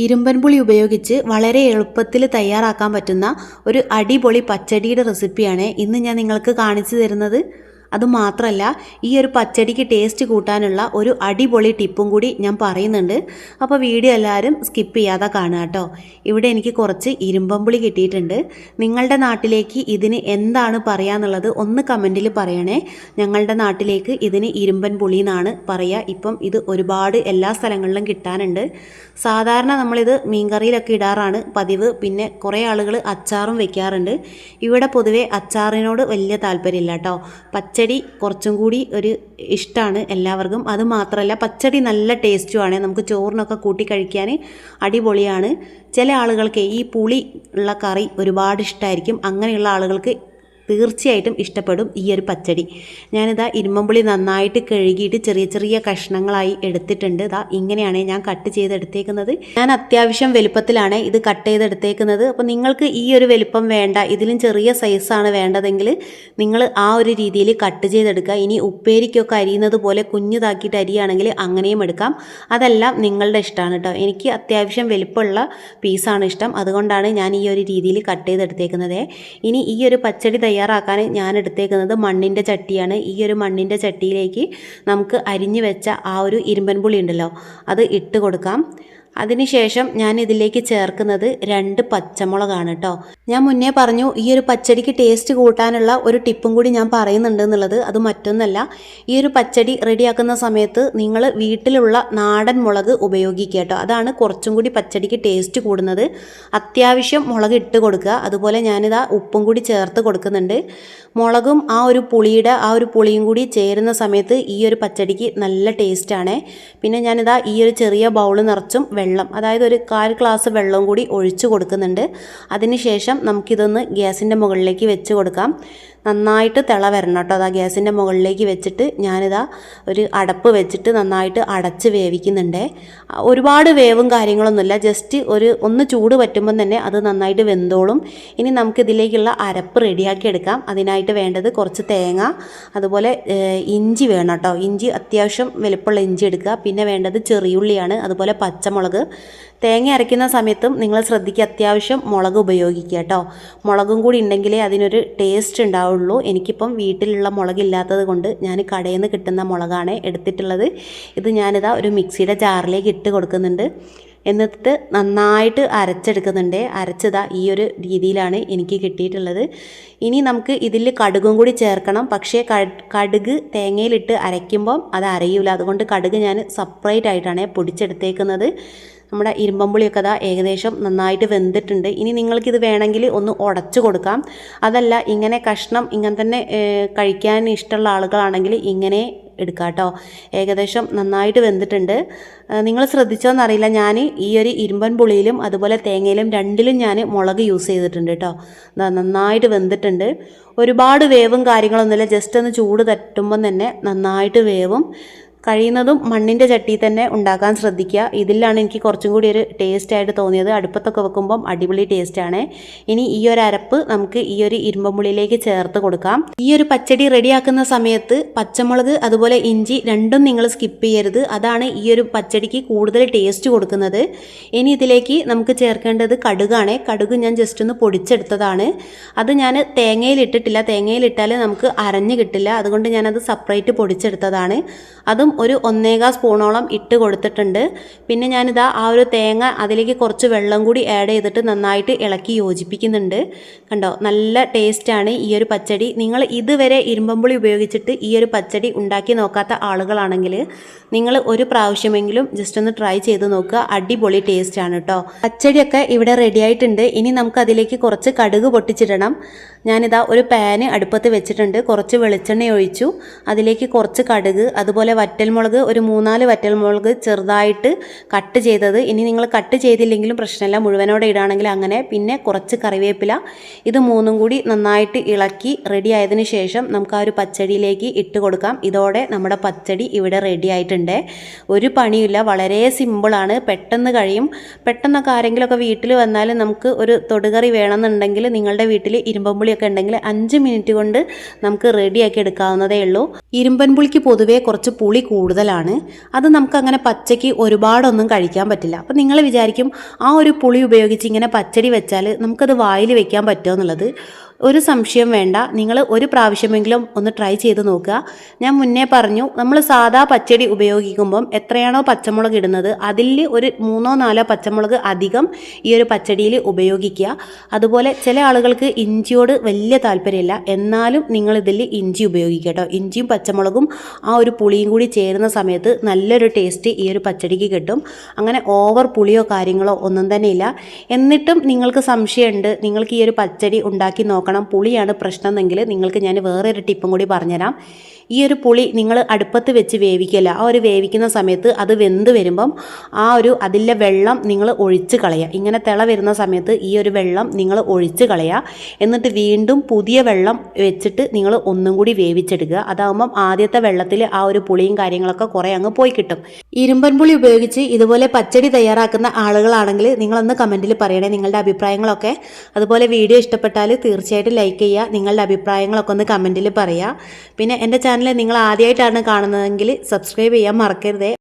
ഇരുമ്പൻ പുളി ഉപയോഗിച്ച് വളരെ എളുപ്പത്തിൽ തയ്യാറാക്കാൻ പറ്റുന്ന ഒരു അടിപൊളി പച്ചടിയുടെ റെസിപ്പിയാണ് ഇന്ന് ഞാൻ നിങ്ങൾക്ക് കാണിച്ചു തരുന്നത്. അതുമാത്രമല്ല, ഈ ഒരു പച്ചടിക്ക് ടേസ്റ്റ് കൂട്ടാനുള്ള ഒരു അടിപൊളി ടിപ്പും കൂടി ഞാൻ പറയുന്നുണ്ട്. അപ്പോൾ വീഡിയോ എല്ലാവരും സ്കിപ്പ് ചെയ്യാതെ കാണുക കേട്ടോ. ഇവിടെ എനിക്ക് കുറച്ച് ഇരുമ്പൻപുളി കിട്ടിയിട്ടുണ്ട്. നിങ്ങളുടെ നാട്ടിലേക്ക് ഇതിന് എന്താണ് പറയാന്നുള്ളത് ഒന്ന് കമൻറ്റിൽ പറയണേ. ഞങ്ങളുടെ നാട്ടിലേക്ക് ഇതിന് ഇരുമ്പൻ പുളി എന്നാണ് പറയുക. ഇപ്പം ഇത് ഒരുപാട് എല്ലാ സ്ഥലങ്ങളിലും കിട്ടാനുണ്ട്. സാധാരണ നമ്മളിത് മീൻകറിയിലൊക്കെ ഇടാറാണ് പതിവ്. പിന്നെ കുറേ ആളുകൾ അച്ചാറും വെക്കാറുണ്ട്. ഇവിടെ പൊതുവേ അച്ചാറിനോട് വലിയ താല്പര്യമില്ല കേട്ടോ. പച്ചടി കുറച്ചും കൂടി ഒരു ഇഷ്ടമാണ് എല്ലാവർക്കും. അതുമാത്രമല്ല, പച്ചടി നല്ല ടേസ്റ്റുമാണ്. നമുക്ക് ചോറിനൊക്കെ കൂട്ടി കഴിക്കാൻ അടിപൊളിയാണ്. ചില ആളുകൾക്ക് ഈ പുളി ഉള്ള കറി ഒരുപാട് ഇഷ്ടമായിരിക്കും. അങ്ങനെയുള്ള ആളുകൾക്ക് തീർച്ചയായിട്ടും ഇഷ്ടപ്പെടും ഈ ഒരു പച്ചടി. ഞാനിതാ ഇരുമ്പൻപുളി നന്നായിട്ട് കഴുകിയിട്ട് ചെറിയ ചെറിയ കഷ്ണങ്ങളായി എടുത്തിട്ടുണ്ട്. ഇതാ ഇങ്ങനെയാണ് ഞാൻ കട്ട് ചെയ്തെടുത്തേക്കുന്നത്. ഞാൻ അത്യാവശ്യം വലുപ്പത്തിലാണ് ഇത് കട്ട് ചെയ്തെടുത്തേക്കുന്നത്. അപ്പോൾ നിങ്ങൾക്ക് ഈ ഒരു വലുപ്പം വേണ്ട, ഇതിലും ചെറിയ സൈസാണ് വേണ്ടതെങ്കിൽ നിങ്ങൾ ആ ഒരു രീതിയിൽ കട്ട് ചെയ്തെടുക്കുക. ഇനി ഉപ്പേരിക്കൊക്കെ അരിയുന്നത് പോലെ കുഞ്ഞിതാക്കിയിട്ട് അരിയാണെങ്കിൽ അങ്ങനെയും എടുക്കാം. അതെല്ലാം നിങ്ങളുടെ ഇഷ്ടമാണ് കേട്ടോ. എനിക്ക് അത്യാവശ്യം വലുപ്പമുള്ള പീസാണ് ഇഷ്ടം. അതുകൊണ്ടാണ് ഞാൻ ഈ ഒരു രീതിയിൽ കട്ട് ചെയ്തെടുത്തേക്കുന്നത്. ഇനി ഈ ഒരു പച്ചടി തയ്യാറാക്കാൻ ഞാൻ എടുത്തേക്കുന്നത് മണ്ണിൻ്റെ ചട്ടിയാണ്. ഈ ഒരു മണ്ണിൻ്റെ ചട്ടിയിലേക്ക് നമുക്ക് അരിഞ്ഞു വെച്ച ആ ഒരു ഇരുമ്പൻപുളി ഉണ്ടല്ലോ, അത് ഇട്ട് കൊടുക്കാം. അതിനുശേഷം ഞാൻ ഇതിലേക്ക് ചേർക്കുന്നത് 2 പച്ചമുളകാണ് കേട്ടോ. ഞാൻ മുന്നേ പറഞ്ഞു ഈ ഒരു പച്ചടിക്ക് ടേസ്റ്റ് കൂട്ടാനുള്ള ഒരു ടിപ്പും കൂടി ഞാൻ പറയുന്നുണ്ട് എന്നുള്ളത്. അത് മറ്റൊന്നല്ല, ഈ ഒരു പച്ചടി റെഡിയാക്കുന്ന സമയത്ത് നിങ്ങൾ വീട്ടിലുള്ള നാടൻ മുളക് ഉപയോഗിക്കുക കേട്ടോ. അതാണ് കുറച്ചും കൂടി പച്ചടിക്ക് ടേസ്റ്റ് കൂടുന്നത്. അത്യാവശ്യം മുളക് ഇട്ട് കൊടുക്കുക. അതുപോലെ ഞാനിതാ ഉപ്പും കൂടി ചേർത്ത് കൊടുക്കുന്നുണ്ട്. മുളകും ആ ഒരു പുളിയും കൂടി ചേരുന്ന സമയത്ത് ഈ ഒരു പച്ചടിക്ക് നല്ല ടേസ്റ്റാണ്. പിന്നെ ഞാനിതാ ഈ ഒരു ചെറിയ ബൗൾ നിറച്ചും വെള്ളം, അതായത് ഒരു 1/4 ഗ്ലാസ് വെള്ളം കൂടി ഒഴിച്ചു കൊടുക്കുന്നുണ്ട്. അതിനുശേഷം നമുക്കിതൊന്ന് ഗ്യാസിൻ്റെ മുകളിലേക്ക് വെച്ച് കൊടുക്കാം. നന്നായിട്ട് തിള വരണം കേട്ടോ. അതാ ഗ്യാസിൻ്റെ മുകളിലേക്ക് വെച്ചിട്ട് ഞാനിതാ ഒരു അടപ്പ് വെച്ചിട്ട് നന്നായിട്ട് അടച്ച് വേവിക്കുന്നുണ്ട്. ഒരുപാട് വേവും കാര്യങ്ങളൊന്നുമില്ല, ജസ്റ്റ് ഒന്ന് ചൂട് പറ്റുമ്പം തന്നെ അത് നന്നായിട്ട് വെന്തോളും. ഇനി നമുക്കിതിലേക്കുള്ള അരപ്പ് റെഡിയാക്കി എടുക്കാം. അതിനായിട്ട് വേണ്ടത് കുറച്ച് തേങ്ങ, അതുപോലെ ഇഞ്ചി വേണം കേട്ടോ. ഇഞ്ചി അത്യാവശ്യം വലുപ്പമുള്ള ഇഞ്ചി എടുക്കുക. പിന്നെ വേണ്ടത് ചെറിയുള്ളിയാണ്, അതുപോലെ പച്ചമുളക്. തേങ്ങ അരയ്ക്കുന്ന സമയത്തും നിങ്ങൾ ശ്രദ്ധിക്കുക, അത്യാവശ്യം മുളക് ഉപയോഗിക്കുക കേട്ടോ. മുളകും കൂടി ഉണ്ടെങ്കിലേ അതിനൊരു ടേസ്റ്റ് ഉണ്ടാവുള്ളൂ. എനിക്കിപ്പം വീട്ടിലുള്ള മുളകില്ലാത്തത് കൊണ്ട് ഞാൻ കടയിൽ നിന്ന് കിട്ടുന്ന മുളകാണ് എടുത്തിട്ടുള്ളത്. ഇത് ഞാനിതാ ഒരു മിക്സിയുടെ ജാറിലേക്ക് ഇട്ട് കൊടുക്കുന്നുണ്ട്. എന്നിട്ട് നന്നായിട്ട് അരച്ചെടുക്കുന്നുണ്ട്. അരച്ചതാ ഈ ഒരു രീതിയിലാണ് എനിക്ക് കിട്ടിയിട്ടുള്ളത്. ഇനി നമുക്ക് ഇതിൽ കടുകും കൂടി ചേർക്കണം. പക്ഷേ കടുക് തേങ്ങയിലിട്ട് അരയ്ക്കുമ്പം അത് അരയൂല. അതുകൊണ്ട് കടുക് ഞാൻ സെപ്പറേറ്റ് ആയിട്ടാണ് പൊടിച്ചെടുത്തേക്കുന്നത്. നമ്മുടെ ഇരുമ്പൻപുളിയൊക്കെ അതാ ഏകദേശം നന്നായിട്ട് വെന്തിട്ടുണ്ട്. ഇനി നിങ്ങൾക്കിത് വേണമെങ്കിൽ ഒന്ന് ഉടച്ചു കൊടുക്കാം. അതല്ല, ഇങ്ങനെ കഷ്ണം ഇങ്ങനെ തന്നെ കഴിക്കാൻ ഇഷ്ടമുള്ള ആളുകളാണെങ്കിൽ ഇങ്ങനെ എടുക്കാം കേട്ടോ. ഏകദേശം നന്നായിട്ട് വെന്തിട്ടുണ്ട്. നിങ്ങൾ ശ്രദ്ധിച്ചോന്നറിയില്ല, ഞാൻ ഈ ഒരു ഇരുമ്പൻ പുളിയിലും അതുപോലെ തേങ്ങയിലും രണ്ടിലും ഞാൻ മുളക് യൂസ് ചെയ്തിട്ടുണ്ട് കേട്ടോ. നന്നായിട്ട് വെന്തിട്ടുണ്ട്. ഒരുപാട് വേവും കാര്യങ്ങളൊന്നുമില്ല, ജസ്റ്റ് ഒന്ന് ചൂട് തട്ടുമ്പം തന്നെ നന്നായിട്ട് വേവും. കഴിയുന്നതും മണ്ണിൻ്റെ ചട്ടി തന്നെ ഉണ്ടാക്കാൻ ശ്രദ്ധിക്കുക. ഇതിലാണ് എനിക്ക് കുറച്ചും കൂടി ഒരു ടേസ്റ്റായിട്ട് തോന്നിയത്. അടുപ്പത്തൊക്കെ വെക്കുമ്പം അടിപൊളി ടേസ്റ്റാണ്. ഇനി ഈ ഒരു അരപ്പ് നമുക്ക് ഈ ഒരു ഇരുമ്പൻപുളിയിലേക്ക് ചേർത്ത് കൊടുക്കാം. ഈ ഒരു പച്ചടി റെഡിയാക്കുന്ന സമയത്ത് പച്ചമുളക് അതുപോലെ ഇഞ്ചി രണ്ടും നിങ്ങൾ സ്കിപ്പ് ചെയ്യരുത്. അതാണ് ഈ ഒരു പച്ചടിക്ക് കൂടുതൽ ടേസ്റ്റ് കൊടുക്കുന്നത്. ഇനി ഇതിലേക്ക് നമുക്ക് ചേർക്കേണ്ടത് കടുകാണ്. കടുക് ഞാൻ ജസ്റ്റ് ഒന്ന് പൊടിച്ചെടുത്തതാണ്. അത് ഞാൻ തേങ്ങയിലിട്ടിട്ടില്ല. തേങ്ങയിലിട്ടാൽ നമുക്ക് അരഞ്ഞ് കിട്ടില്ല. അതുകൊണ്ട് ഞാനത് സെപ്പറേറ്റ് പൊടിച്ചെടുത്തതാണ്. അതും ഒരു 1/4 സ്പൂണോളം ഇട്ട് കൊടുത്തിട്ടുണ്ട്. പിന്നെ ഞാനിതാ ആ ഒരു തേങ്ങ അതിലേക്ക് കുറച്ച് വെള്ളം കൂടി ആഡ് ചെയ്തിട്ട് നന്നായിട്ട് ഇളക്കി യോജിപ്പിക്കുന്നുണ്ട്. കണ്ടോ, നല്ല ടേസ്റ്റാണ് ഈ ഒരു പച്ചടി. നിങ്ങൾ ഇതുവരെ ഇരുമ്പൻപുളി ഉപയോഗിച്ചിട്ട് ഈ ഒരു പച്ചടി ഉണ്ടാക്കി നോക്കാത്ത ആളുകളാണെങ്കിൽ നിങ്ങൾ ഒരു പ്രാവശ്യമെങ്കിലും ജസ്റ്റ് ഒന്ന് ട്രൈ ചെയ്ത് നോക്കുക. അടിപൊളി ടേസ്റ്റാണ് കേട്ടോ. പച്ചടിയൊക്കെ ഇവിടെ റെഡി ആയിട്ടുണ്ട്. ഇനി നമുക്ക് അതിലേക്ക് കുറച്ച് കടുക് പൊട്ടിച്ചിടണം. ഞാനിതാ ഒരു പാന് അടുപ്പത്ത് വെച്ചിട്ടുണ്ട്. കുറച്ച് വെളിച്ചെണ്ണ ഒഴിച്ചു. അതിലേക്ക് കുറച്ച് കടുക്, അതുപോലെ വറ്റൽമുളക്, ഒരു 3-4 വറ്റൽമുളക് ചെറുതായിട്ട് കട്ട് ചെയ്തത്. ഇനി നിങ്ങൾ കട്ട് ചെയ്തില്ലെങ്കിലും പ്രശ്നമില്ല, മുഴുവനോടെ ഇടുകയാണെങ്കിൽ അങ്ങനെ. പിന്നെ കുറച്ച് കറിവേപ്പില. ഇത് 3ഉം കൂടി നന്നായിട്ട് ഇളക്കി റെഡി ആയതിനു ശേഷം നമുക്ക് ആ ഒരു പച്ചടിയിലേക്ക് ഇട്ട് കൊടുക്കാം. ഇതോടെ നമ്മുടെ പച്ചടി ഇവിടെ റെഡി ആയിട്ടുണ്ട്. ഒരു പണിയില്ല, വളരെ സിമ്പിളാണ്, പെട്ടെന്ന് കഴിയും. പെട്ടെന്നൊക്കെ ആരെങ്കിലുമൊക്കെ വീട്ടിൽ വന്നാൽ നമുക്ക് ഒരു തൊടുകറി വേണമെന്നുണ്ടെങ്കിൽ നിങ്ങളുടെ വീട്ടിൽ ഇരുമ്പൻപുളിയൊക്കെ ഉണ്ടെങ്കിൽ 5 മിനിറ്റ് കൊണ്ട് നമുക്ക് റെഡിയാക്കി എടുക്കാവുന്നതേ ഉള്ളൂ. ഇരുമ്പൻപുളിക്ക് പൊതുവേ കുറച്ച് പുളി കൂടുതലാണ്. അത് നമുക്കങ്ങനെ പച്ചയ്ക്ക് ഒരുപാടൊന്നും കഴിക്കാൻ പറ്റില്ല. അപ്പോൾ നിങ്ങൾ വിചാരിക്കും ആ ഒരു പുളി ഉപയോഗിച്ച് ഇങ്ങനെ പച്ചടി വെച്ചാൽ നമുക്കത് വായിൽ വെക്കാൻ പറ്റുമോ എന്നുള്ളത്. ഒരു സംശയം വേണ്ട, നിങ്ങൾ ഒരു പ്രാവശ്യമെങ്കിലും ഒന്ന് ട്രൈ ചെയ്ത് നോക്കുക. ഞാൻ മുന്നേ പറഞ്ഞു, നമ്മൾ സാധാ പച്ചടി ഉപയോഗിക്കുമ്പം എത്രയാണോ പച്ചമുളക് ഇടുന്നത് അതിൽ ഒരു 3-4 പച്ചമുളക് അധികം ഈ ഒരു പച്ചടിയിൽ ഉപയോഗിക്കുക. അതുപോലെ ചില ആളുകൾക്ക് ഇഞ്ചിയോട് വലിയ താല്പര്യമില്ല, എന്നാലും നിങ്ങളിതിൽ ഇഞ്ചി ഉപയോഗിക്കുക കേട്ടോ. ഇഞ്ചിയും പച്ചമുളകും ആ ഒരു പുളിയും കൂടി ചേരുന്ന സമയത്ത് നല്ലൊരു ടേസ്റ്റ് ഈ ഒരു പച്ചടിക്ക് കിട്ടും. അങ്ങനെ ഓവർ പുളിയോ കാര്യങ്ങളോ ഒന്നും തന്നെ ഇല്ല. എന്നിട്ടും നിങ്ങൾക്ക് സംശയമുണ്ട്, നിങ്ങൾക്ക് ഈ ഒരു പച്ചടി ഉണ്ടാക്കി നോക്കണം, പുളിയാണ് പ്രശ്നമെങ്കിൽ നിങ്ങൾക്ക് ഞാൻ വേറൊരു ടിപ്പും കൂടി പറഞ്ഞുതരാം. ഈ ഒരു പുളി നിങ്ങൾ അടുപ്പത്ത് വെച്ച് വേവിക്കില്ല. ആ ഒരു വേവിക്കുന്ന സമയത്ത് അത് വെന്ത് വരുമ്പം അതിലെ വെള്ളം നിങ്ങൾ ഒഴിച്ച് കളയുക. ഇങ്ങനെ തിള വരുന്ന സമയത്ത് ഈ ഒരു വെള്ളം നിങ്ങൾ ഒഴിച്ച് കളയുക. എന്നിട്ട് വീണ്ടും പുതിയ വെള്ളം വെച്ചിട്ട് നിങ്ങൾ ഒന്നും കൂടി വേവിച്ചെടുക്കുക. അതാകുമ്പം ആദ്യത്തെ വെള്ളത്തിൽ ആ ഒരു പുളിയും കാര്യങ്ങളൊക്കെ കുറേ അങ്ങ് പോയി കിട്ടും. ഇരുമ്പൻ പുളി ഉപയോഗിച്ച് ഇതുപോലെ പച്ചടി തയ്യാറാക്കുന്ന ആളുകളാണെങ്കിൽ നിങ്ങളൊന്ന് കമൻറ്റിൽ പറയണേ നിങ്ങളുടെ അഭിപ്രായങ്ങളൊക്കെ. അതുപോലെ വീഡിയോ ഇഷ്ടപ്പെട്ടാൽ തീർച്ചയായിട്ടും ലൈക്ക് ചെയ്യുക, നിങ്ങളുടെ അഭിപ്രായങ്ങളൊക്കെ ഒന്ന് കമൻറ്റിൽ പറയുക. പിന്നെ എൻ്റെ ചാനൽ നിങ്ങൾ ആദ്യമായിട്ടാണ് കാണുന്നതെങ്കിൽ സബ്സ്ക്രൈബ് ചെയ്യാൻ മറക്കരുതേ.